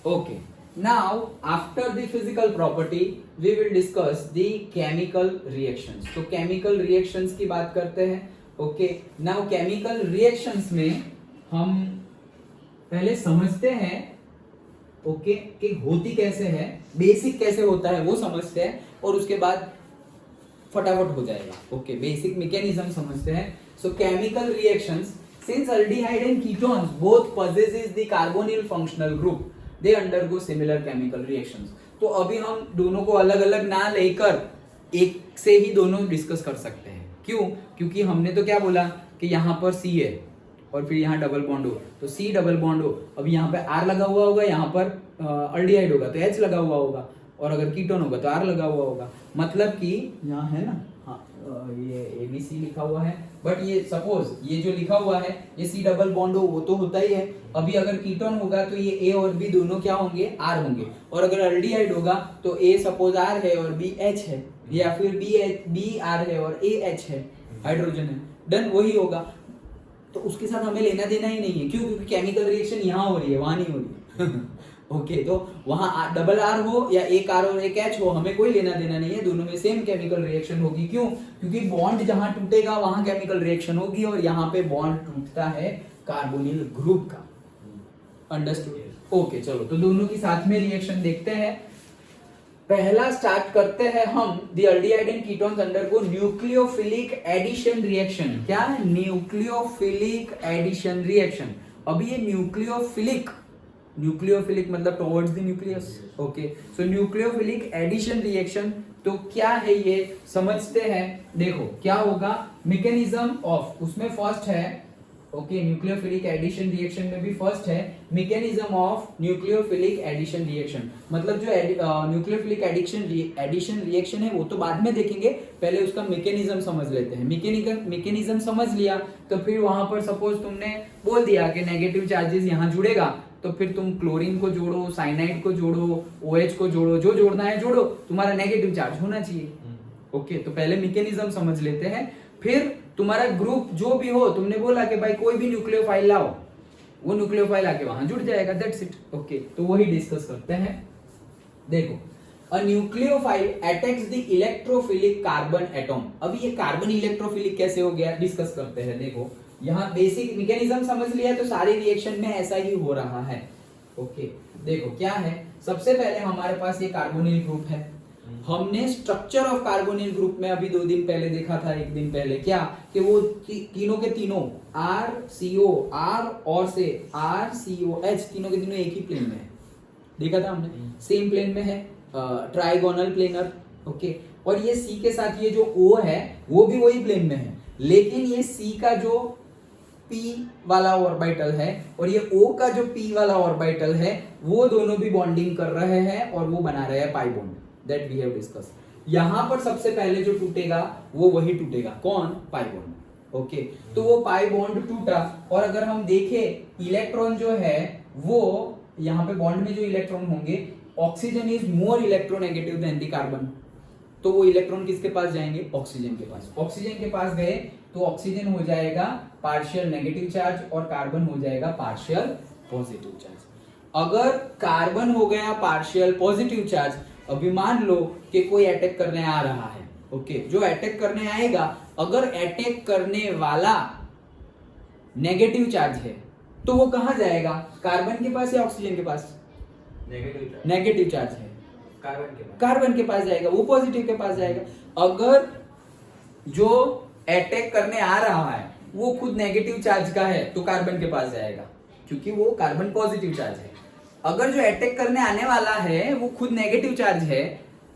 Okay. Now, after the physical property, we will discuss the chemical reactions. तो chemical reactions की बात करते हैं. Okay. Now, chemical reactions में हम पहले समझते हैं ओके कि होती कैसे है, बेसिक कैसे होता है वो समझते हैं और उसके बाद फटाफट हो जाएगा. ओके, बेसिक मैकेनिज्म समझते हैं. सो chemical reactions, since aldehyde and ketones both possesses the carbonyl functional group, they undergo similar chemical reactions. तो अभी हम दोनों को अलग अलग ना लेकर एक से ही दोनों डिस्कस कर सकते हैं. क्यों? क्योंकि हमने तो क्या बोला कि यहाँ पर C है और फिर यहाँ डबल बॉन्ड हो, तो C डबल बॉन्ड हो, अभी यहाँ पे R लगा हुआ होगा, यहाँ पर अल्डिहाइड होगा तो H लगा हुआ होगा, और अगर कीटोन होगा तो R लगा हुआ होगा. मतलब कि यहाँ है ना, हाँ ये ABC लिखा हुआ है, बट ये सपोज ये जो लिखा हुआ है ये C डबल बॉन्ड हो वो तो होता ही है. अभी अगर कीटोन होगा तो ये A और B दोनों क्या होंगे, R होंगे, और अगर अल्डिहाइड होगा तो A सपोज R है और B H है, या फिर B R है और A H है, हाइड्रोजन है, डन वही होगा. तो उसके साथ हमें लेना देना ही नहीं है. क्यों? क्योंकि केमिकल रिएक्शन यहाँ हो रही है, वहां नहीं हो रही है. ओके, तो वहां डबल आर हो या एक आर और एक एच हो, हमें कोई लेना देना नहीं है, दोनों में सेम केमिकल रिएक्शन होगी. क्यों? क्योंकि बॉन्ड जहां टूटेगा वहां केमिकल रिएक्शन होगी, और यहाँ पे बॉन्ड टूटता है कार्बोनिल ग्रुप का. अंडरस्टूड? ओके, चलो तो दोनों की साथ में रिएक्शन देखते हैं. पहला स्टार्ट करते हैं हम. The aldehyde and ketones undergo nucleophilic addition reaction. क्या है? Nucleophilic addition reaction. अभी ये न्यूक्लियोफिलिक मतलब towards the nucleus. Okay, so nucleophilic addition reaction तो क्या है ये समझते हैं. देखो क्या होगा, मैकेनिज्म ऑफ, उसमें फर्स्ट है ओके, न्यूक्लियोफिलिक एडिशन रिएक्शन में भी फर्स्ट है mechanism of nucleophilic addition reaction. मतलब जो न्यूक्लियोफिलिक एडिशन रिएक्शन है वो तो बाद में देखेंगे, पहले उसका मैकेनिज्म समझ लेते हैं. मैकेनिज्म समझ लिया तो फिर वहां पर सपोज तुमने बोल दिया कि नेगेटिव चार्जेस यहाँ जुड़ेगा, तो फिर तुम क्लोरीन को जोड़ो, साइनाइड को जोड़ो, OH को जोड़ो, जो जोड़ना है जोड़ो, तुम्हारा नेगेटिव चार्ज होना चाहिए. ओके, तो पहले मैकेनिज्म समझ लेते हैं. फिर तुम्हारा ग्रुप जो भी हो, तुमने बोला कि भाई कोई भी न्यूक्लियोफाइल लाओ, वो न्यूक्लियोफाइल आके वहां जुड़ जाएगा, दैट्स इट. ओके, तो वही डिस्कस करते हैं. देखो, a nucleophile attacks the electrophilic carbon atom. अभी ये कार्बन इलेक्ट्रोफिलिक कैसे हो गया डिस्कस करते हैं. देखो यहाँ बेसिक मैकेनिज्म समझ लिया तो सारी रिएक्शन में ऐसा ही हो रहा है. ओके, देखो क्या है, सबसे पहले हमारे पास ये कार्बोनिल ग्रुप है. हमने स्ट्रक्चर ऑफ कार्बोनिल ग्रुप में अभी 2 दिन पहले देखा था, 1 दिन पहले, क्या कि वो तीनों के तीनों RCO, R और से RCOH तीनों के तीनों एक ही प्लेन में है. देखा था हमने, सेम प्लेन में है, ट्राइगोनल प्लेनर. ओके, और ये C के साथ ये जो O है वो भी वही प्लेन में है, लेकिन ये C का जो P वाला ऑर्बिटल है और ये O का जो P वाला ऑर्बिटल है वो दोनों भी बॉन्डिंग कर रहे हैं और वो बना रहे हैं pi bond. That we have discuss. यहां पर सबसे पहले जो टूटेगा वो वही टूटेगा, कौन? Pi bond. ओके, तो वो पाई बॉन्ड टूटा, और अगर हम देखें इलेक्ट्रॉन जो है वो यहाँ पे बॉन्ड में जो इलेक्ट्रॉन होंगे, oxygen is more electronegative than the carbon. तो वो इलेक्ट्रॉन किसके पास जाएंगे? ऑक्सीजन के पास. ऑक्सीजन के पास गए तो ऑक्सीजन हो जाएगा पार्शियल नेगेटिव चार्ज और कार्बन हो जाएगा पार्शियल पॉजिटिव चार्ज. अगर कार्बन हो गया पार्शियल पॉजिटिव चार्ज, अभी मान लो कि कोई अटैक करने आ रहा है. ओके, जो अटैक करने आएगा, अगर अटैक करने वाला नेगेटिव चार्ज है तो वो कहां जाएगा? कार्बन के पास या ऑक्सीजन के पास? नेगेटिव चार्ज है, कार्बन के पास जाएगा, वो पॉजिटिव के पास जाएगा. अगर जो अटैक करने आ रहा है वो खुद नेगेटिव चार्ज का है तो कार्बन के पास जाएगा, क्योंकि वो कार्बन पॉजिटिव चार्ज है. अगर जो अटैक करने आने वाला है वो खुद नेगेटिव चार्ज है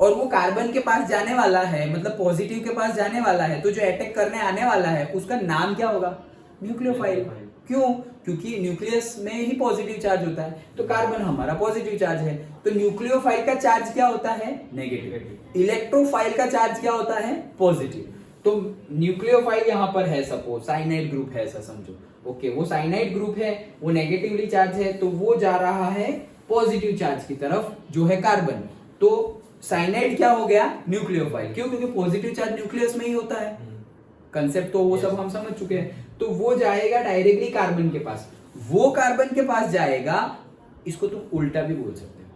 और वो कार्बन के पास जाने वाला है, मतलब पॉजिटिव के पास जाने वाला है, तो जो अटैक करने आने वाला है उसका नाम क्या होगा? न्यूक्लियोफाइल. क्यों? क्योंकि न्यूक्लियस में ही पॉजिटिव चार्ज होता है, तो कार्बन हमारा पॉजिटिव चार्ज है, तो न्यूक्लियोफाइल का चार्ज क्या होता है? नेगेटिव. इलेक्ट्रोफाइल का चार्ज क्या होता है? पॉजिटिव. तो न्यूक्लियोफाइल यहाँ पर है, सपोज साइनाइड ग्रुप है ऐसा समझो. ओके, वो साइनाइड ग्रुप है, वो नेगेटिवली चार्ज है, तो वो जा रहा है पॉजिटिव चार्ज की तरफ जो है कार्बन. तो साइनाइड क्या हो गया? न्यूक्लियोफाइल. क्यों? क्योंकि पॉजिटिव चार्ज न्यूक्लियस में ही होता है. कंसेप्ट तो वो सब हम समझ चुके हैं. तो वो जाएगा डायरेक्टली कार्बन के पास. वो कार्बन के पास जाएगा इसको तुम उल्टा भी बोल सकते हो।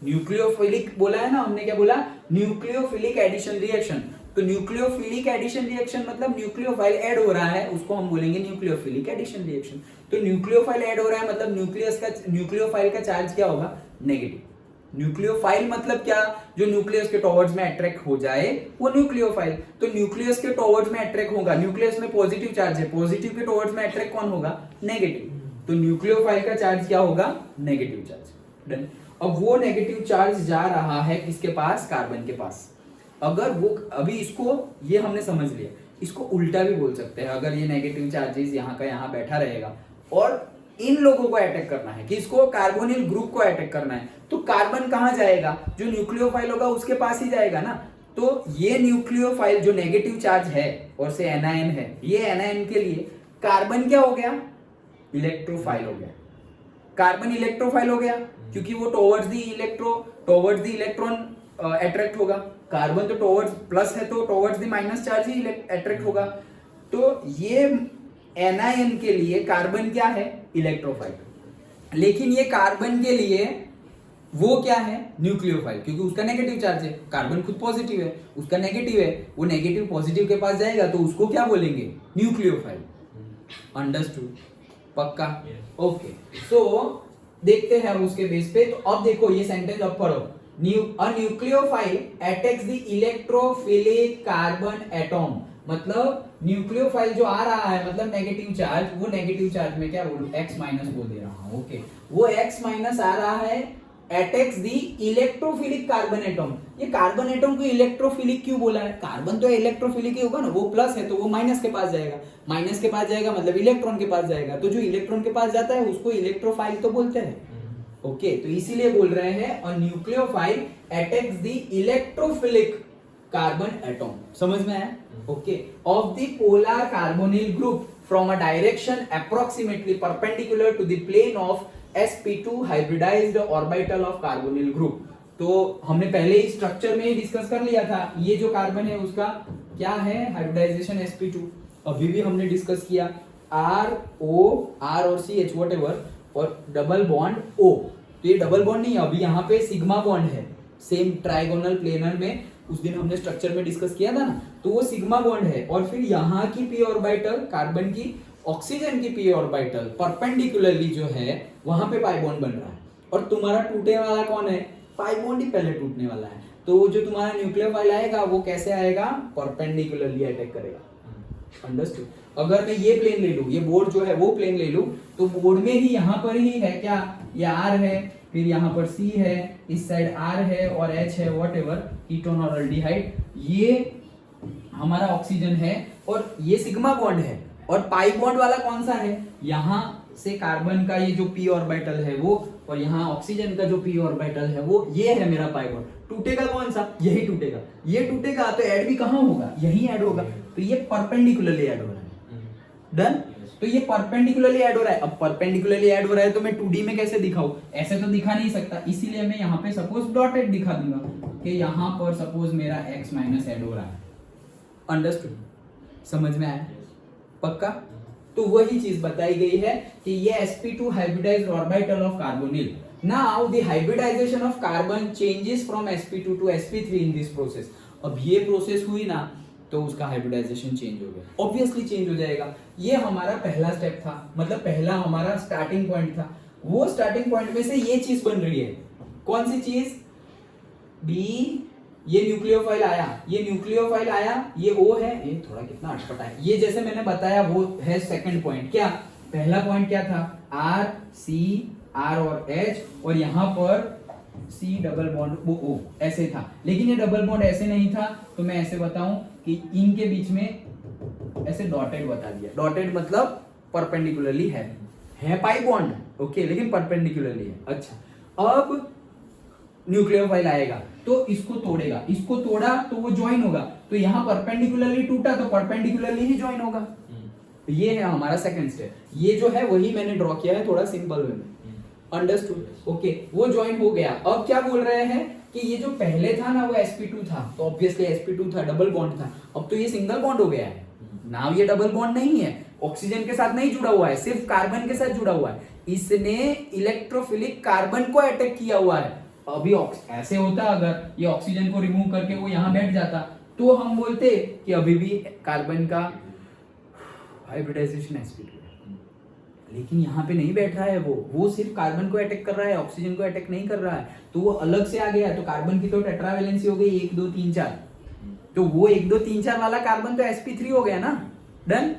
न्यूक्लियोफिलिक बोला है ना हमने, क्या बोला? Nucleophilic addition reaction. तो न्यूक्लियोफिलिक एडिशन रिएक्शन मतलब न्यूक्लियोफाइल ऐड हो रहा है, उसको हम बोलेंगे न्यूक्लियोफिलिक एडिशन रिएक्शन। तो न्यूक्लियोफाइल ऐड हो रहा है मतलब न्यूक्लियोफाइल का चार्ज क्या होगा? नेगेटिव। न्यूक्लियोफाइल मतलब क्या? जो न्यूक्लियस के टॉवर्ड्स में अट्रैक्ट हो जाए वो न्यूक्लियोफाइल। तो न्यूक्लियस के टॉवर्ड्स में अट्रैक्ट होगा, न्यूक्लियस में पॉजिटिव चार्ज है, पॉजिटिव के टॉवर्ड्स में अट्रैक्ट कौन होगा? नेगेटिव। तो न्यूक्लियोफाइल का चार्ज क्या होगा? Negative charge. डन। अब वो नेगेटिव चार्ज जा रहा है किसके पास? कार्बन के पास। अगर वो अभी इसको ये हमने समझ लिया, इसको उल्टा भी बोल सकते हैं। अगर ये नेगेटिव चार्जेस यहाँ का यहाँ बैठा रहेगा और इन लोगों को अटैक करना है, कि इसको कार्बोनिल ग्रुप को अटैक करना है, तो कार्बन कहां जाएगा? जो न्यूक्लियोफाइल होगा उसके पास ही जाएगा ना। तो ये न्यूक्लियोफाइल जो नेगेटिव चार्ज है और से एनायन है, ये एनायन के लिए कार्बन क्या हो गया? इलेक्ट्रोफाइल हो गया। कार्बन इलेक्ट्रोफाइल हो गया क्योंकि वो टॉवर्ड्स द इलेक्ट्रॉन अट्रैक्ट होगा। कार्बन तो टॉवर्ड्स प्लस है तो towards the minus charge he attract होगा। तो ये एनायन के लिए कार्बन क्या है? इलेक्ट्रोफाइल। लेकिन ये कार्बन के लिए वो क्या है? न्यूक्लियोफाइल, क्योंकि उसका नेगेटिव चार्ज है। कार्बन खुद पॉजिटिव है, उसका नेगेटिव है, वो नेगेटिव पॉजिटिव के पास जाएगा तो उसको क्या बोलेंगे? न्यूक्लियोफाइल। अंडरस्टूड? पक्का? ओके। सो देखते हैं हम उसके बेस पे। तो अब देखो ये सेंटेंस अब पढ़ो। A nucleophile attacks the electrophilic carbon atom। मतलब न्यूक्लियोफाइल जो आ रहा है मतलब नेगेटिव चार्ज, वो नेगेटिव चार्ज में क्या बोलूं? X माइनस बोल दे रहा हूं। ओके, वो X माइनस आ रहा है, अटैक्स दी इलेक्ट्रोफिलिक कार्बन एटम। ये कार्बन एटम को इलेक्ट्रोफिलिक क्यों बोला है? कार्बन तो इलेक्ट्रोफिलिक ही होगा ना, वो प्लस है तो वो माइनस के पास जाएगा, माइनस के पास जाएगा मतलब इलेक्ट्रॉन के पास जाएगा। तो जो इलेक्ट्रॉन के पास जाता है उसको इलेक्ट्रोफाइल तो बोलते हैं। ओके, तो इसीलिए बोल रहे हैं और nucleophile attacks the electrophilic carbon atom. समझ में आया? Okay, of the polar carbonyl group from a direction approximately perpendicular to the plane of sp2 hybridized orbital of carbonyl group. तो हमने पहले ही स्ट्रक्चर में ही डिस्कस कर लिया था, ये जो कार्बन है उसका क्या है? Hybridisation sp2। अभी भी हमने डिस्कस किया R और CH व्हाटएवर और डबल बॉन्ड O। तो ये डबल बॉन्ड नहीं है, अभी यहाँ पे सिग्मा बॉन्ड है। सेम ट्राइगोनल प्लेनर में उस दिन हमने स्ट्रक्चर में डिस्कस किया था ना, तो वो सिग्मा बॉन्ड है। और फिर यहाँ की p ऑर्बिटल कार्बन की ऑक्सीजन की p ऑर्बिटल परपेंडिकुलरली जो है वहां पे पाई बॉन्ड बन रहा है। और तुम्हारा टूटने वाला कौन है? पाई बॉन्ड ही पहले टूटने वाला है। तो जो तुम्हारा न्यूक्लियोफाइल आएगा वो कैसे आएगा? परपेंडिकुलरली अटैक करेगा। अंडरस्टूड? अगर मैं ये प्लेन ले लूं, ये बोर्ड जो है वो प्लेन ले लूं, तो बोर्ड में ही यहाँ पर ही है क्या? ये R है, फिर यहाँ पर C है, इस साइड R है और H है, व्हाटएवर कीटोन और अल्डिहाइड, ये हमारा ऑक्सीजन है और ये सिग्मा बॉन्ड है। और पाई बॉन्ड वाला कौन सा है? यहाँ से कार्बन का ये जो p ऑर्बिटल है वो, और यहाँ ऑक्सीजन का जो p ऑर्बिटल है वो, ये है मेरा पाई बॉन्ड। टूटेगा कौन सा? यही टूटेगा। ये टूटेगा तो ऐड भी कहाँ होगा? यही ऐड होगा। तो ये परपेंडिकुलरली ऐड हो रहा है। डन? तो ये परपेंडिकुलरली ऐड हो रहा है। अब परपेंडिकुलरली ऐड हो रहा है तो मैं 2D में कैसे दिखाऊं? ऐसे तो दिखा नहीं सकता, इसीलिए मैं यहाँ पे सपोज डॉटेड दिखा दूंगा कि यहाँ पर सपोज मेरा x माइनस ऐड हो रहा है। अंडरस्टूड? समझ में आया? पक्का? तो वही चीज बताई गई है कि ये sp2 hybridized orbital of carbonyl. Now the hybridization of carbon changes from sp2 to sp3 in this process. अब ये प्रोसेस हुई ना तो उसका हाइब्रिडाइजेशन चेंज हो गया, ऑब्वियसली चेंज हो जाएगा। ये हमारा पहला स्टेप था, मतलब पहला हमारा स्टार्टिंग पॉइंट था। वो स्टार्टिंग पॉइंट में से ये चीज बन रही है। कौन सी चीज? बी, ये न्यूक्लियोफाइल आया, ये न्यूक्लियोफाइल आया, ये O है, ये थोड़ा कितना अटपटा है। ये जैसे मैंने बताया वो है सेकंड पॉइंट। क्या पहला पॉइंट क्या था? R C R और H और यहाँ पर C डबल बॉन्ड वो O ऐसे था। लेकिन ये डबल बॉन्ड ऐसे नहीं था, तो मैं ऐसे बताऊं कि इनके बीच में ऐसे डॉटेड बता दिया। डॉटेड मतलब परपेंडिकुलरली है पाई बॉन्ड, ओके, लेकिन परपेंडिकुलरली है। अच्छा, अब न्यूक्लियोफाइल आएगा तो इसको तोड़ेगा, इसको तोड़ा तो वो ज्वाइन होगा। तो यहाँ परपेंडिकुलरली टूटा तो परपेंडिकुलरली ही ज्वाइन होगा। ये है हमारा सेकंड स्टेप। ये जो है वही मैंने ड्रॉ किया है थोड़ा सिंपल वे में। अंडरस्टूड? ओके, वो ज्वाइन हो गया। अब क्या बोल रहे हैं कि ये जो पहले था ना वो sp2 था, तो ऑब्वियसली sp2 था, डबल बॉन्ड था। अब तो ये सिंगल बॉन्ड हो गया है। नाउ ये डबल बॉन्ड नहीं है, ऑक्सीजन के साथ नहीं जुड़ा हुआ है, सिर्फ कार्बन के साथ जुड़ा हुआ है। इसने इलेक्ट्रोफिलिक कार्बन को अटैक किया हुआ है। अभी ऐसे होता अगर ये ऑक्सीजन को रिमूव करके वो यहां बैठ जाता तो हम बोलते कि अभी भी कार्बन का हाइब्रिडाइजेशन sp2 है, लेकिन यहाँ पे नहीं बैठ रहा है, वो सिर्फ कार्बन को अटैक कर रहा है, ऑक्सीजन को अटैक नहीं कर रहा है, तो वो अलग से आ गया। तो कार्बन की तो टेट्रावैलेंसी हो गई 1 2 3 4, तो वो 1 2 3 4 वाला कार्बन तो sp3 हो गया ना, डन।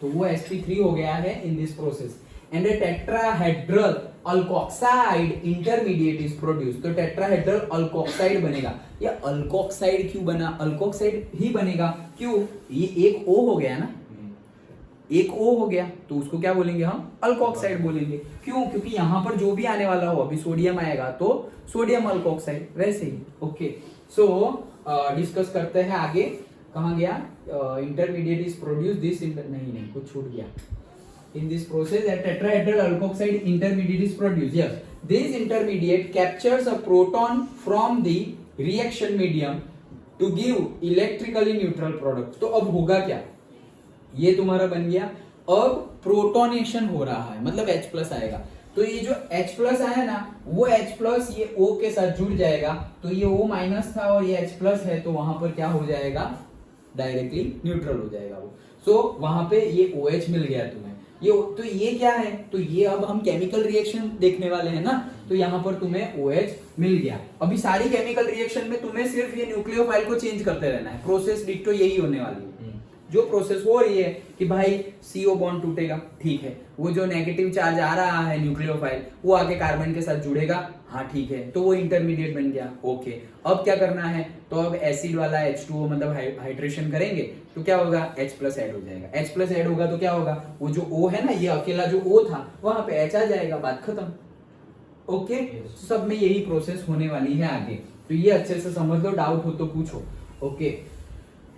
तो वो sp3 हो गया है इन this process and a tetrahedral alkoxide intermediate is produced। तो टेट्राहेड्रल अल्कोक्साइड बनेगा। ये अल्कोक्साइड क्यों बना? अल्कोक्साइड ही बनेगा क्यों? ये एक O हो गया ना, एक O हो गया तो उसको क्या बोलेंगे हम? अल्कोक्साइड बोलेंगे। क्यों? क्योंकि यहां पर जो भी आने वाला हो, अभी सोडियम आएगा तो सोडियम अल्कोक्साइड, वैसे ही। ओके, सो डिस्कस करते हैं आगे। कहां गया? इंटरमीडिएट इज प्रोड्यूस दिस नहीं कुछ छूट गया। In this process, a tetrahedral alkoxide intermediate is produced. Yes, this intermediate captures a proton from the reaction medium to give electrically neutral product. तो अब होगा क्या? ये तुम्हारा बन गया। अब प्रोटोनेशन हो रहा है, मतलब H प्लस आएगा। तो ये जो H प्लस आया ना, वो H प्लस ये O के साथ जुड़ जाएगा, तो ये O माइनस था और ये H प्लस है, तो वहां पर क्या हो जाएगा? डायरेक्टली न्यूट्रल हो जाएगा वो। सो वहां पे ये OH मिल गया तुम्हें। ये तो ये क्या है? तो ये अब हम केमिकल रिएक्शन देखने वाले हैं ना, तो यहाँ पर तुम्हें OH मिल गया। अभी सारी केमिकल रिएक्शन में तुम्हें सिर्फ ये न्यूक्लियोफाइल को चेंज करते रहना है। प्रोसेस डिट्टो यही होने वाली है। जो प्रोसेस हो रही है कि भाई CO बॉन्ड टूटेगा, ठीक है, वो जो नेगेटिव चार्ज आ रहा है न्यूक्लियोफाइल वो आके कार्बन के साथ जुड़ेगा, हाँ ठीक है, तो वो इंटरमीडिएट बन गया। ओके, अब क्या करना है? तो अब एसिड वाला H2O मतलब हाइड्रेशन करेंगे तो क्या होगा? H प्लस ऐड हो जाएगा। H प्लस ऐड होगा तो क्या होगा? वो जो O है ना, ये अकेला जो O था वहां पे H आ जाएगा, बात खत्म। ओके, सब में यही प्रोसेस होने वाली है आगे, तो ये अच्छे से समझ लो, डाउट हो तो पूछो। ओके,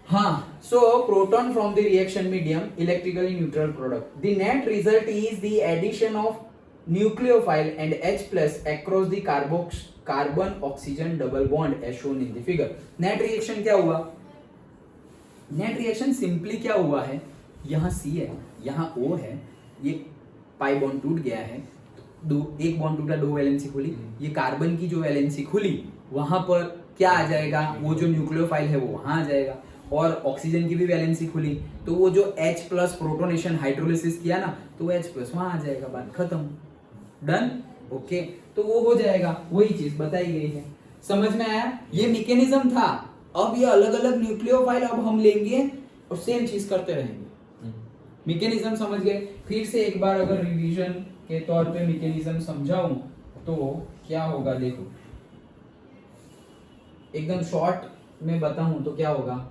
हाँ, so proton from the reaction medium electrically neutral product. The net result is the addition of nucleophile and H plus across the carbon oxygen double bond as shown in the figure. Net reaction क्या हुआ? Net reaction simply क्या हुआ है? यहाँ C है, यहाँ O है, ये पाई बॉन्ड टूट गया है, एक बॉन्ड टूटा, 2 वैलेंसी खुली, ये कार्बन की जो वैलेंसी खुली वहां पर क्या आ जाएगा? वो जो न्यूक्लियोफाइल है वो वहां आ जाएगा, और ऑक्सीजन की भी वैलेंसी खुली, तो वो जो H प्लस प्रोटोनेशन हाइड्रोलिसिस किया ना, तो वो H प्लस वहां आ जाएगा, बात खत्म, डन। ओके, तो वो हो जाएगा, वही चीज बताई गई है। समझ में आया? ये मैकेनिज्म था। अब ये अलग अलग न्यूक्लियोफाइल अब हम लेंगे और सेम चीज करते रहेंगे। मैकेनिज्म समझ गए? फिर से एक बार अगर रिवीजन के तौर पे मैकेनिज्म समझाऊं तो क्या होगा, देखो एकदम शॉर्ट में बताऊं तो क्या होगा।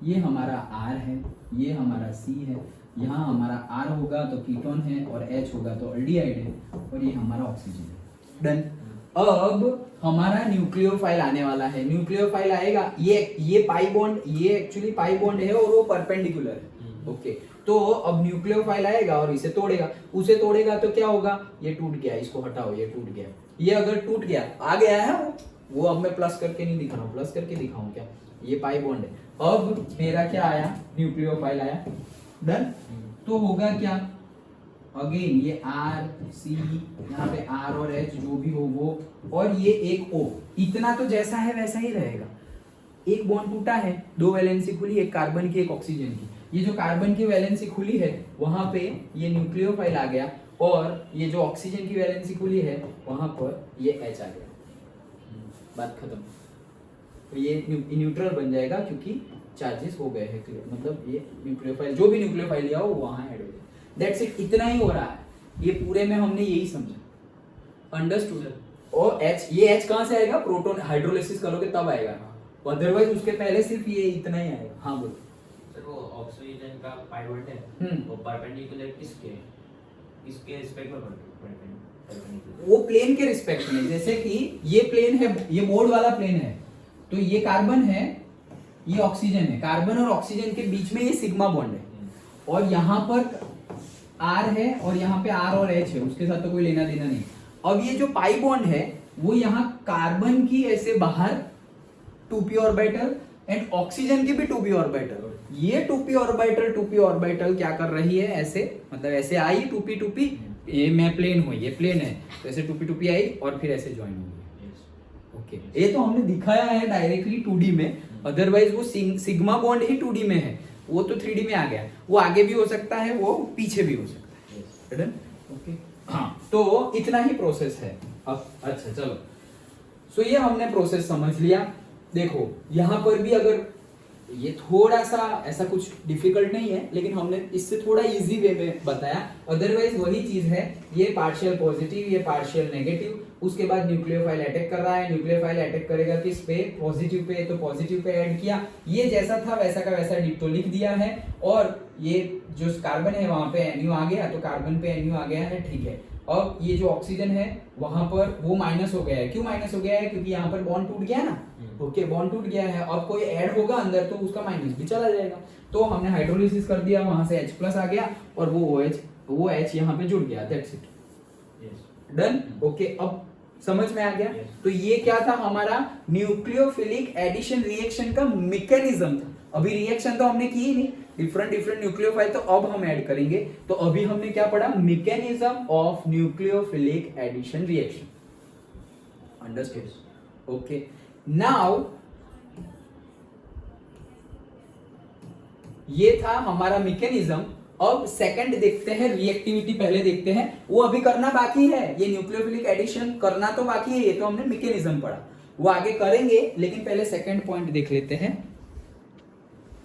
ये हमारा R है, ये हमारा C है, यहाँ हमारा R होगा तो कीटोन है और H होगा तो एल्डिहाइड है, और ये हमारा ऑक्सीजन है, डन। अब हमारा न्यूक्लियोफाइल आने वाला है। न्यूक्लियोफाइल आएगा, ये पाई बॉन्ड, ये एक्चुअली पाई बॉन्ड है और वो परपेंडिकुलर है। ओके, तो अब न्यूक्लियोफाइल आएगा और इसे तोड़ेगा, उसे तोड़ेगा तो क्या होगा? ये टूट गया, इसको हटाओ, ये टूट गया। ये अगर टूट गया, आ गया है वो अब मैं प्लस करके नहीं दिखा रहा हूँ, प्लस करके दिखाऊं क्या? ये पाई बॉन्ड है। अब मेरा क्या आया? न्यूक्लियोफाइल आया, डन। तो होगा क्या? अगेन ये R C, यहाँ पे R और H जो भी हो वो, और ये एक O, इतना तो जैसा है वैसा ही रहेगा। एक बॉन्ड टूटा है, 2 वैलेंसी खुली, एक कार्बन की एक ऑक्सीजन की। ये जो कार्बन की वैलेंसी खुली है वहां पे ये न्यूक्लियोफाइल आ गया, और ये जो ऑक्सीजन की वैलेंसी खुली है वहां पर ये H आ गया, बात खत्म। तो ये न्यूट्रल बन जाएगा क्योंकि चार्जेस हो गए हैं क्लियर, मतलब ये न्यूक्लियोफाइल, जो भी न्यूक्लियोफाइल लिया हो वहां ऐड हो जाए। दैट्स इट, इतना ही हो रहा है। ये पूरे में हमने यही समझा, अंडरस्टूड। और H, ये H कहां से आएगा? प्रोटोन हाइड्रोलिसिस करोगे तब आएगा, अदरवाइज उसके पहले सिर्फ ये इतना ही आएगा। हाँ बोलो सर, वो ऑक्सीजन का पाइवट है, वो परपेंडिकुलर किसके रिस्पेक्ट में परपेंडिकुलर? वो प्लेन के रिस्पेक्ट में। जैसे कि ये प्लेन है, ये मोड वाला प्लेन है, तो ये कार्बन है, ये ऑक्सीजन है, कार्बन और ऑक्सीजन के बीच में ये सिग्मा बॉन्ड है, और यहाँ पर R है और यहाँ पे R और H है, उसके साथ तो कोई लेना देना नहीं। अब ये जो पाई बॉन्ड है वो यहाँ कार्बन की ऐसे बाहर 2p ऑर्बिटल एंड ऑक्सीजन की भी 2p ऑर्बिटल, ये 2p ऑर्बिटल क्या कर रही है, ऐसे मतलब ऐसे आई 2p ये मैं प्लेन हुई, ये प्लेन है तो ऐसे 2p आई और फिर ऐसे ज्वाइन हुई। ओके, ये तो हमने दिखाया है डायरेक्टली 2D में, अदरवाइज वो सिग्मा बॉन्ड ही 2D में है, वो तो 3D में आ गया, वो आगे भी हो सकता है, वो पीछे भी हो सकता है। ओके हाँ, तो इतना ही प्रोसेस है। अब अच्छा चलो, सो ये हमने प्रोसेस समझ लिया। देखो यहाँ पर भी अगर ये थोड़ा सा ऐसा कुछ डिफिकल्ट नहीं है, लेकिन हमने इससे थोड़ा इजी वे में बताया, अदरवाइज वही चीज है, ये पार्शियल पॉजिटिव, ये पार्शियल नेगेटिव, उसके बाद न्यूक्लियोफाइल अटैक कर रहा है, न्यूक्लियोफाइल अटैक करेगा किस पे, पॉजिटिव पे, तो पॉजिटिव पे ऐड किया, ये जैसा था वैसा का वैसा डिट्टो लिख दिया है, और ये जो कार्बन है वहां पे NU आ गया, तो कार्बन पे NU आ गया है, ठीक है। अब ये जो ऑक्सीजन है वहां पर वो माइनस हो गया है, क्यों माइनस हो गया है, क्योंकि यहाँ पर बॉन्ड टूट गया ना, ओके बॉन्ड टूट गया है, अब कोई ऐड होगा अंदर तो उसका माइनस भी चला जाएगा, तो हमने हाइड्रोलिसिस कर दिया, वहां से H+ आ गया और वो H यहाँ पे जुड़ गया, दैट्स इट, डन। ओके, अब समझ में आ गया। तो ये क्या था हमारा न्यूक्लियोफिलिक एडिशन रिएक्शन का मैकेनिज्म था। अभी रिएक्शन तो हमने की ही नहीं, डिफरेंट न्यूक्लियोफाइल तो अब हम ऐड करेंगे, तो अभी हमने क्या पढ़ा, mechanism of nucleophilic addition reaction, understood. Okay, now ये था हमारा मैकेनिज्म। अब सेकंड देखते हैं, रिएक्टिविटी पहले देखते हैं, वो अभी करना बाकी है, ये न्यूक्लियोफिलिक एडिशन करना तो बाकी है, ये तो हमने मैकेनिज्म पढ़ा, वो आगे करेंगे, लेकिन पहले सेकंड पॉइंट देख लेते हैं।